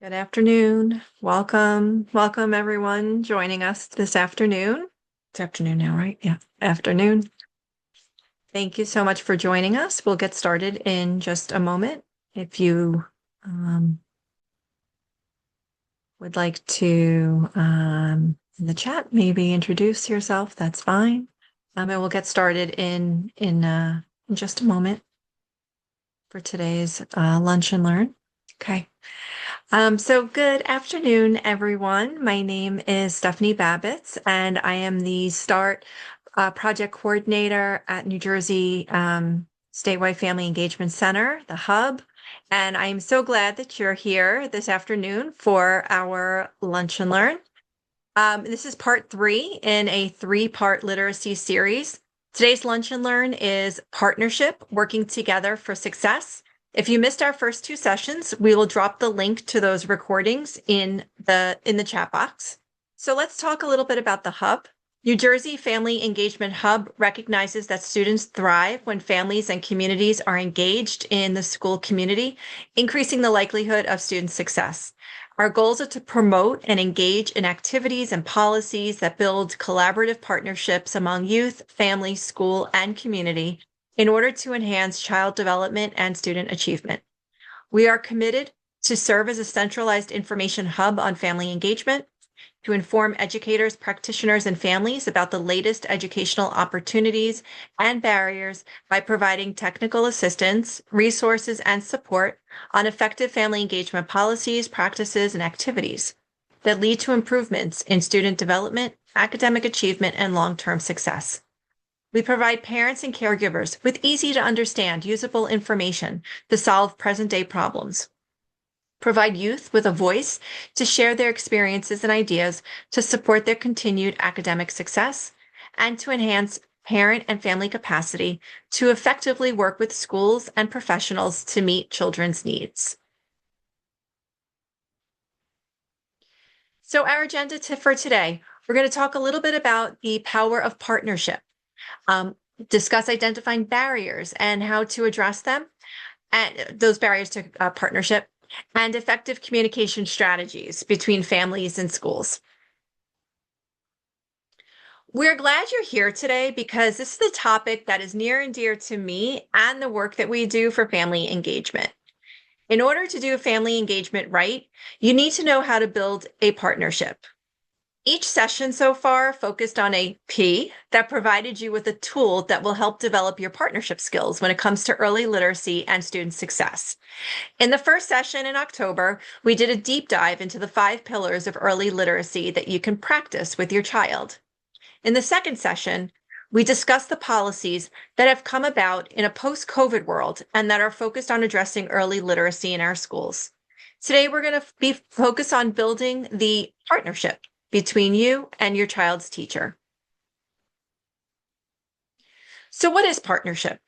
Good afternoon. Welcome everyone joining us this afternoon. It's afternoon now, right? Yeah, afternoon. Thank you so much for joining us. We'll get started in just a moment. If you would like to, in the chat, maybe introduce yourself, that's fine. And we'll get started in just a moment for today's Lunch and Learn. Okay. So good afternoon, everyone. My name is Stephanie Babitz, and I am the START project coordinator at New Jersey Statewide Family Engagement Center, the hub. And I'm so glad that you're here this afternoon for our Lunch and Learn. This is part 3 in a 3-part literacy series. Today's Lunch and Learn is Partnership, Working Together for Success. If you missed our first 2 sessions, we will drop the link to those recordings in the chat box. So let's talk a little bit about the hub. New Jersey Family Engagement Hub recognizes that students thrive when families and communities are engaged in the school community, increasing the likelihood of student success. Our goals are to promote and engage in activities and policies that build collaborative partnerships among youth, family, school, and community in order to enhance child development and student achievement. We are committed to serve as a centralized information hub on family engagement, to inform educators, practitioners, and families about the latest educational opportunities and barriers by providing technical assistance, resources, and support on effective family engagement policies, practices, and activities that lead to improvements in student development, academic achievement, and long-term success. We provide parents and caregivers with easy to understand, usable information to solve present-day problems, provide youth with a voice to share their experiences and ideas to support their continued academic success, and to enhance parent and family capacity to effectively work with schools and professionals to meet children's needs. So our agenda for today, we're going to talk a little bit about the power of partnership, discuss identifying barriers and how to address them, and those barriers to partnership, and effective communication strategies between families and schools. We're glad you're here today because this is the topic that is near and dear to me and the work that we do for family engagement. In order to do family engagement right, you need to know how to build a partnership. Each session so far focused on a P that provided you with a tool that will help develop your partnership skills when it comes to early literacy and student success. In the first session in October, we did a deep dive into the 5 pillars of early literacy that you can practice with your child. In the second session, we discussed the policies that have come about in a post-COVID world and that are focused on addressing early literacy in our schools. Today, we're going to be focused on building the partnership between you and your child's teacher. So what is partnership?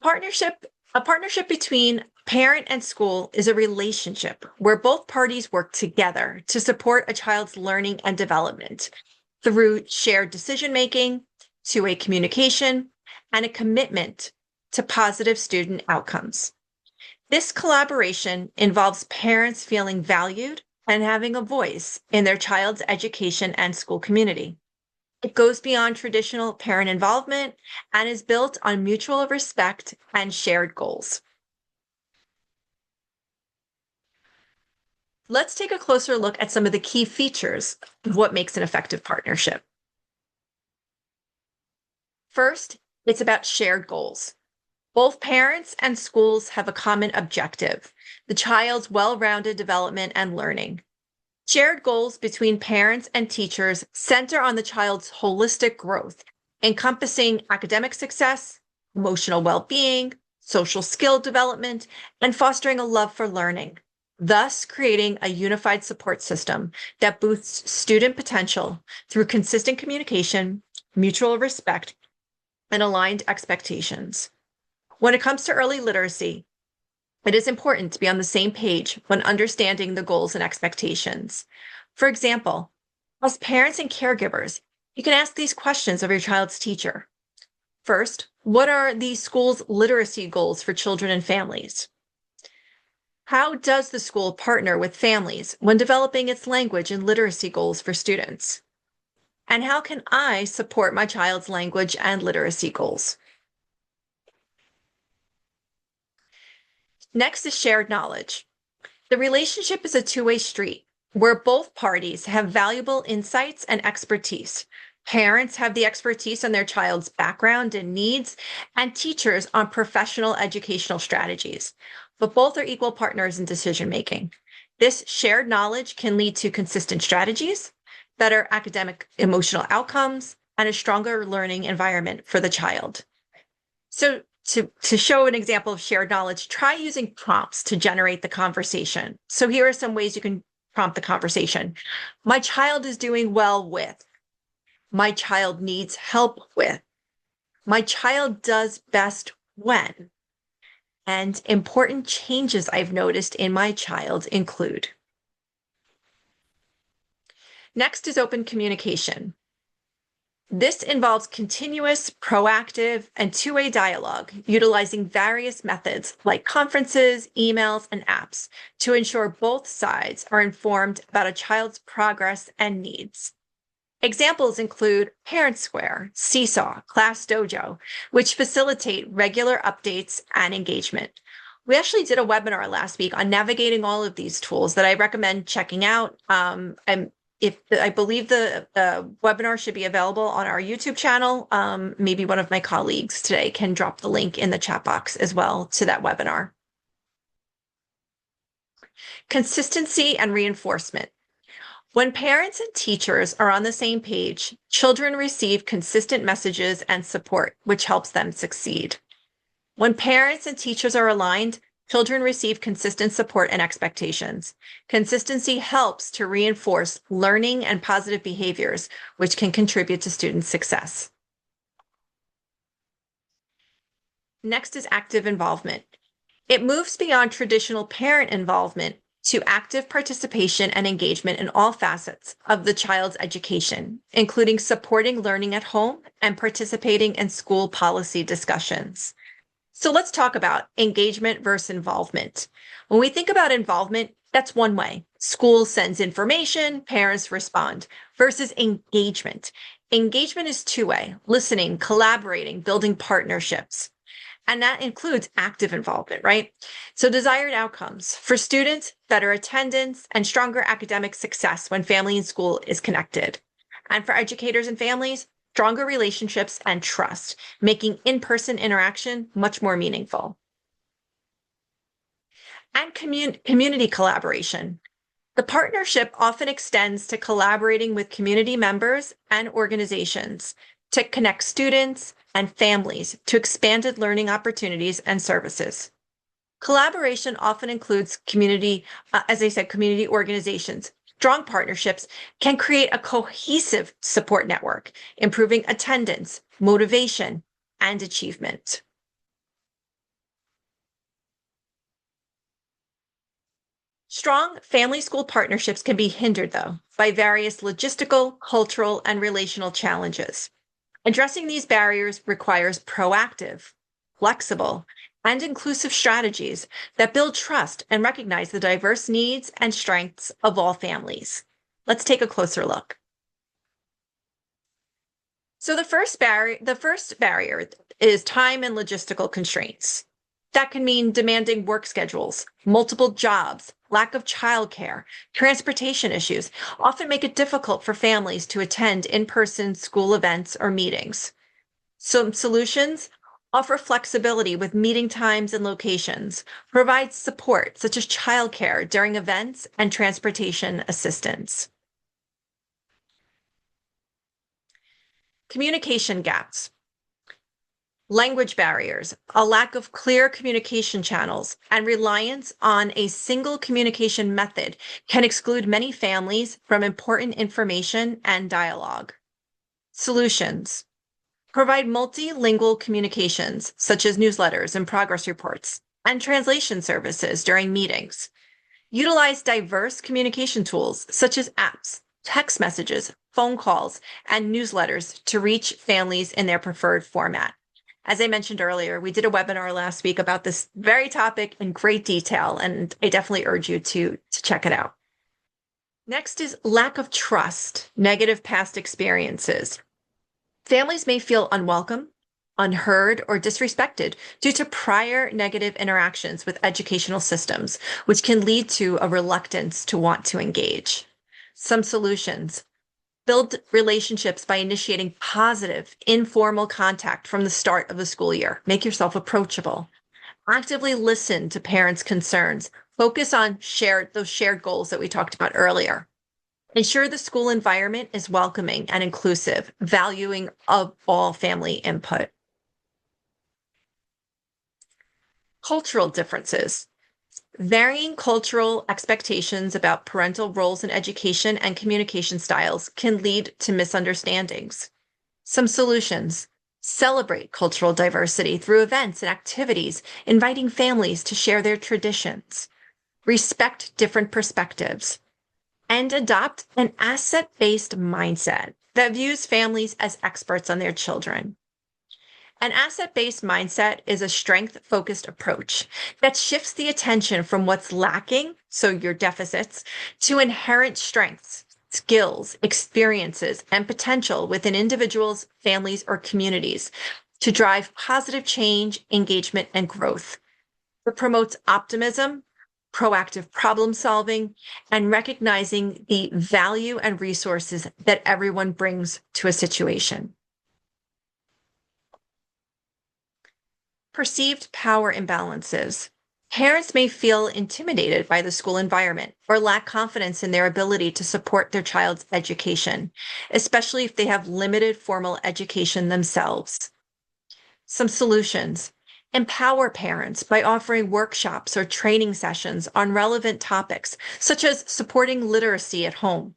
A partnership between parent and school is a relationship where both parties work together to support a child's learning and development through shared decision-making, two-way communication, and a commitment to positive student outcomes. This collaboration involves parents feeling valued and having a voice in their child's education and school community. It goes beyond traditional parent involvement and is built on mutual respect and shared goals. Let's take a closer look at some of the key features of what makes an effective partnership. First, it's about shared goals. Both parents and schools have a common objective, the child's well-rounded development and learning. Shared goals between parents and teachers center on the child's holistic growth, encompassing academic success, emotional well-being, social skill development, and fostering a love for learning, thus creating a unified support system that boosts student potential through consistent communication, mutual respect, and aligned expectations. When it comes to early literacy, it is important to be on the same page when understanding the goals and expectations. For example, as parents and caregivers, you can ask these questions of your child's teacher. First, what are the school's literacy goals for children and families? How does the school partner with families when developing its language and literacy goals for students? And how can I support my child's language and literacy goals? Next is shared knowledge. The relationship is a two-way street where both parties have valuable insights and expertise. Parents have the expertise on their child's background and needs, and teachers on professional educational strategies. But both are equal partners in decision making. This shared knowledge can lead to consistent strategies, better academic emotional outcomes, and a stronger learning environment for the child. So to show an example of shared knowledge, try using prompts to generate the conversation. So here are some ways you can prompt the conversation. My child is doing well with. My child needs help with. My child does best when. And important changes I've noticed in my child include. Next is open communication. This involves continuous, proactive, and two-way dialogue, utilizing various methods like conferences, emails, and apps to ensure both sides are informed about a child's progress and needs. Examples include Parent Square, Seesaw, Class Dojo, which facilitate regular updates and engagement. We actually did a webinar last week on navigating all of these tools that I recommend checking out. I believe the webinar should be available on our YouTube channel. Maybe one of my colleagues today can drop the link in the chat box as well to that webinar. Consistency and reinforcement. When parents and teachers are on the same page, children receive consistent messages and support, which helps them succeed. When parents and teachers are aligned, children receive consistent support and expectations. Consistency helps to reinforce learning and positive behaviors, which can contribute to student success. Next is active involvement. It moves beyond traditional parent involvement to active participation and engagement in all facets of the child's education, including supporting learning at home and participating in school policy discussions. So let's talk about engagement versus involvement. When we think about involvement, that's one way. School sends information, parents respond, versus engagement. Engagement is two-way, listening, collaborating, building partnerships. And that includes active involvement, right? So desired outcomes for students, better attendance and stronger academic success when family and school is connected. And for educators and families, stronger relationships and trust, making in-person interaction much more meaningful. And community collaboration. The partnership often extends to collaborating with community members and organizations to connect students and families to expanded learning opportunities and services. Collaboration often includes community organizations. Strong partnerships can create a cohesive support network, improving attendance, motivation, and achievement. Strong family-school partnerships can be hindered, though, by various logistical, cultural, and relational challenges. Addressing these barriers requires proactive, flexible, and inclusive strategies that build trust and recognize the diverse needs and strengths of all families. Let's take a closer look. So the first barrier is time and logistical constraints. That can mean demanding work schedules, multiple jobs, lack of childcare, transportation issues often make it difficult for families to attend in-person school events or meetings. Some solutions offer flexibility with meeting times and locations, provide support such as childcare during events and transportation assistance. Communication gaps. Language barriers, a lack of clear communication channels, and reliance on a single communication method can exclude many families from important information and dialogue. Solutions. Provide multilingual communications, such as newsletters and progress reports, and translation services during meetings. Utilize diverse communication tools, such as apps, text messages, phone calls, and newsletters to reach families in their preferred format. As I mentioned earlier, we did a webinar last week about this very topic in great detail, and I definitely urge you to check it out. Next is lack of trust, negative past experiences. Families may feel unwelcome, unheard, or disrespected due to prior negative interactions with educational systems, which can lead to a reluctance to want to engage. Some solutions: build relationships by initiating positive, informal contact from the start of the school year. Make yourself approachable. Actively listen to parents' concerns. Focus on those shared goals that we talked about earlier. Ensure the school environment is welcoming and inclusive, valuing of all family input. Cultural differences. Varying cultural expectations about parental roles in education and communication styles can lead to misunderstandings. Some solutions: celebrate cultural diversity through events and activities, inviting families to share their traditions. Respect different perspectives. And adopt an asset-based mindset that views families as experts on their children. An asset-based mindset is a strength-focused approach that shifts the attention from what's lacking, so your deficits, to inherent strengths, skills, experiences, and potential within individuals, families, or communities to drive positive change, engagement, and growth. It promotes optimism, proactive problem solving, and recognizing the value and resources that everyone brings to a situation. Perceived power imbalances. Parents may feel intimidated by the school environment or lack confidence in their ability to support their child's education, especially if they have limited formal education themselves. Some solutions: empower parents by offering workshops or training sessions on relevant topics, such as supporting literacy at home.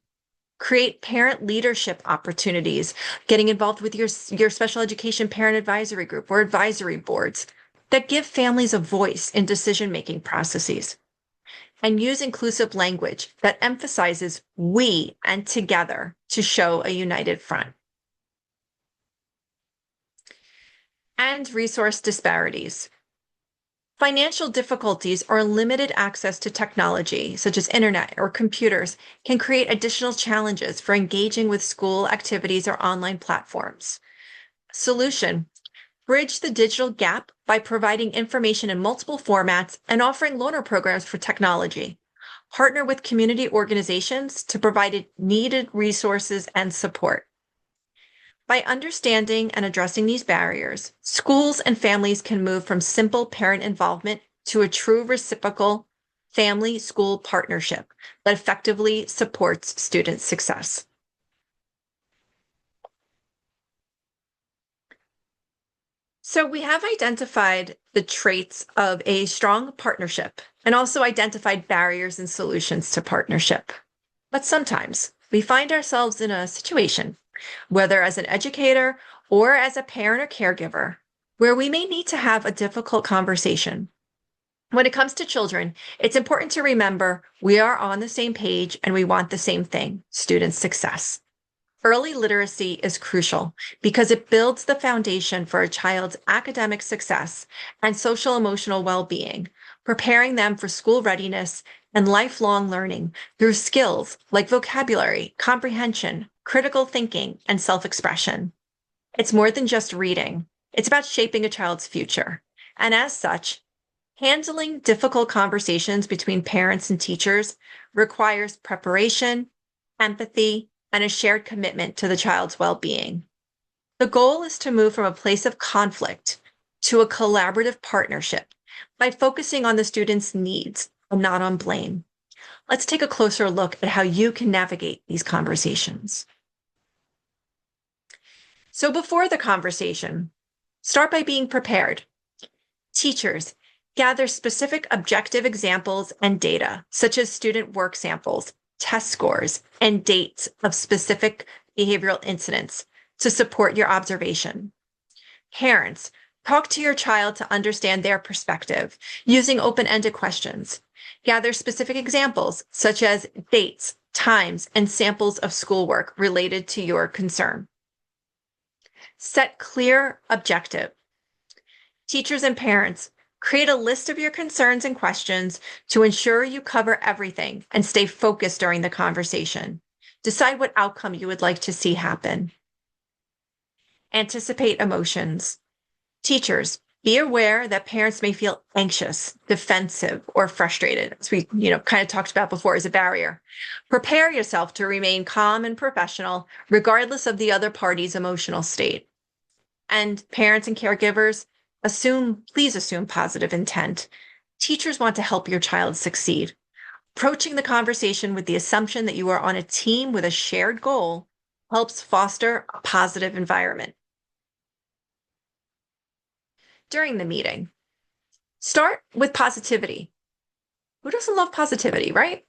Create parent leadership opportunities, getting involved with your special education parent advisory group or advisory boards that give families a voice in decision-making processes. And use inclusive language that emphasizes we and together to show a united front. And resource disparities. Financial difficulties or limited access to technology, such as internet or computers, can create additional challenges for engaging with school activities or online platforms. Solution: bridge the digital gap by providing information in multiple formats and offering loaner programs for technology. Partner with community organizations to provide needed resources and support. By understanding and addressing these barriers, schools and families can move from simple parent involvement to a true reciprocal family-school partnership that effectively supports student success. So we have identified the traits of a strong partnership and also identified barriers and solutions to partnership. But sometimes we find ourselves in a situation, whether as an educator or as a parent or caregiver, where we may need to have a difficult conversation. When it comes to children, it's important to remember we are on the same page and we want the same thing: student success. Early literacy is crucial because it builds the foundation for a child's academic success and social emotional well-being, preparing them for school readiness and lifelong learning through skills like vocabulary, comprehension, critical thinking, and self-expression. It's more than just reading. It's about shaping a child's future. And as such, handling difficult conversations between parents and teachers requires preparation, empathy, and a shared commitment to the child's well-being. The goal is to move from a place of conflict to a collaborative partnership by focusing on the student's needs and not on blame. Let's take a closer look at how you can navigate these conversations. So before the conversation, start by being prepared. Teachers, gather specific objective examples and data, such as student work samples, test scores, and dates of specific behavioral incidents to support your observation. Parents, talk to your child to understand their perspective using open-ended questions. Gather specific examples, such as dates, times, and samples of schoolwork related to your concern. Set clear objective. Teachers and parents, create a list of your concerns and questions to ensure you cover everything and stay focused during the conversation. Decide what outcome you would like to see happen. Anticipate emotions. Teachers, be aware that parents may feel anxious, defensive, or frustrated, as we, kind of talked about before as a barrier. Prepare yourself to remain calm and professional, regardless of the other party's emotional state. And parents and caregivers, please assume positive intent. Teachers want to help your child succeed. Approaching the conversation with the assumption that you are on a team with a shared goal helps foster a positive environment. During the meeting, start with positivity. Who doesn't love positivity, right?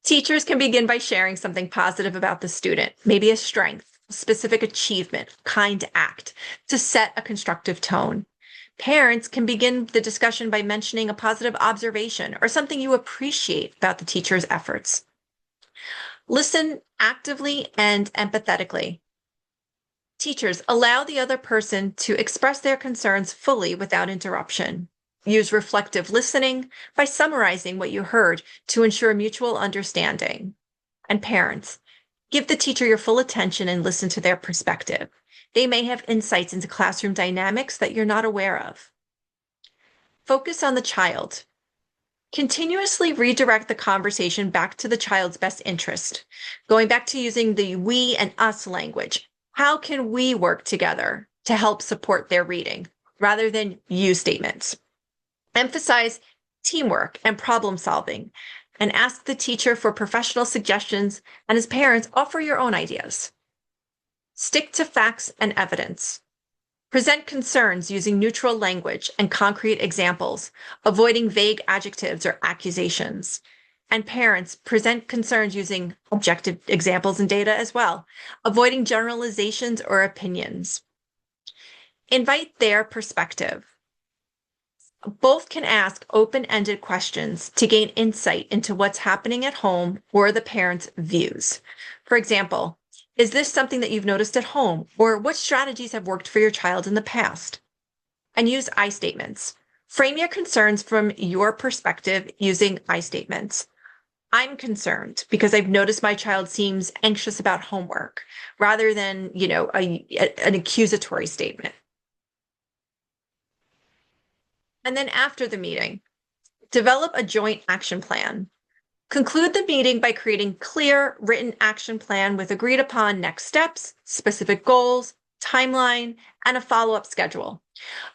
Teachers can begin by sharing something positive about the student, maybe a strength, a specific achievement, kind act, to set a constructive tone. Parents can begin the discussion by mentioning a positive observation or something you appreciate about the teacher's efforts. Listen actively and empathetically. Teachers, allow the other person to express their concerns fully without interruption. Use reflective listening by summarizing what you heard to ensure mutual understanding. And parents, give the teacher your full attention and listen to their perspective. They may have insights into classroom dynamics that you're not aware of. Focus on the child. Continuously redirect the conversation back to the child's best interest, going back to using the we and us language. How can we work together to help support their reading rather than you statements? Emphasize teamwork and problem solving, and ask the teacher for professional suggestions, and as parents, offer your own ideas. Stick to facts and evidence. Present concerns using neutral language and concrete examples, avoiding vague adjectives or accusations. And parents, present concerns using objective examples and data as well, avoiding generalizations or opinions. Invite their perspective. Both can ask open-ended questions to gain insight into what's happening at home or the parents' views. For example, is this something that you've noticed at home, or what strategies have worked for your child in the past? And use I statements. Frame your concerns from your perspective using I statements. I'm concerned because I've noticed my child seems anxious about homework, rather than, an accusatory statement. And then after the meeting, develop a joint action plan. Conclude the meeting by creating clear written action plan with agreed upon next steps, specific goals, timeline, and a follow-up schedule.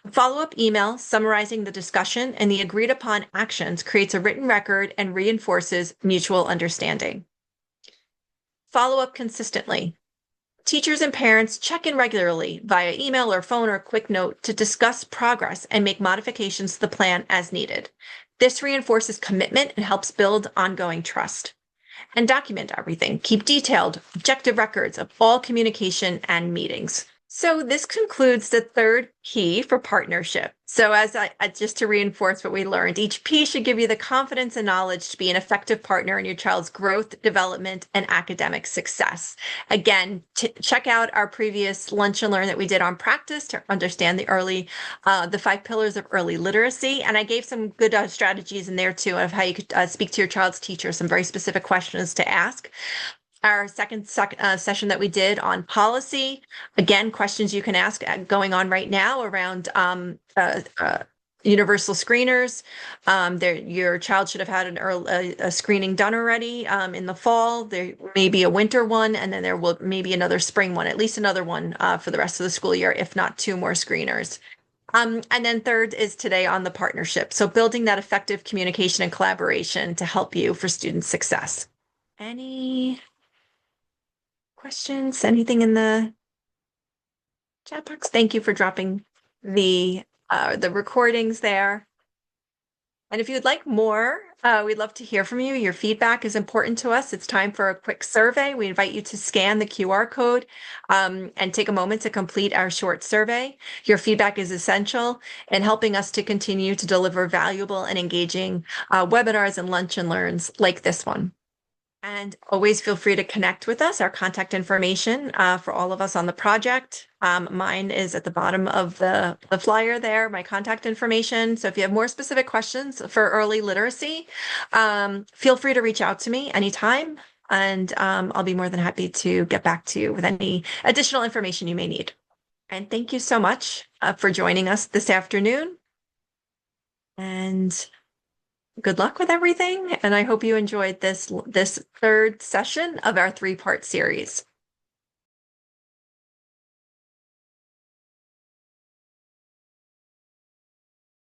A follow-up email summarizing the discussion and the agreed upon actions creates a written record and reinforces mutual understanding. Follow up consistently. Teachers and parents check in regularly via email or phone or quick note to discuss progress and make modifications to the plan as needed. This reinforces commitment and helps build ongoing trust. And document everything. Keep detailed, objective records of all communication and meetings. So this concludes the third P for partnership. So just to reinforce what we learned, each P should give you the confidence and knowledge to be an effective partner in your child's growth, development, and academic success. Again, check out our previous Lunch and Learn that we did on practice to understand the 5 pillars of early literacy. And I gave some good strategies in there too of how you could speak to your child's teacher, some very specific questions to ask. Our second session that we did on policy, again, questions you can ask going on right now around universal screeners. Your child should have had a screening done already in the fall. There may be a winter one, and then there will maybe another spring one, at least another one for the rest of the school year, if not 2 more screeners. And then third is today on the partnership. So building that effective communication and collaboration to help you for student success. Any questions? Anything in the chat box? Thank you for dropping the recordings there. And if you'd like more, we'd love to hear from you. Your feedback is important to us. It's time for a quick survey. We invite you to scan the QR code and take a moment to complete our short survey. Your feedback is essential in helping us to continue to deliver valuable and engaging webinars and lunch and learns like this one. And always feel free to connect with us. Our contact information for all of us on the project. Mine is at the bottom of the flyer there, my contact information. So if you have more specific questions for early literacy, feel free to reach out to me anytime. And I'll be more than happy to get back to you with any additional information you may need. And thank you so much for joining us this afternoon. And good luck with everything. And I hope you enjoyed this third session of our 3-part series.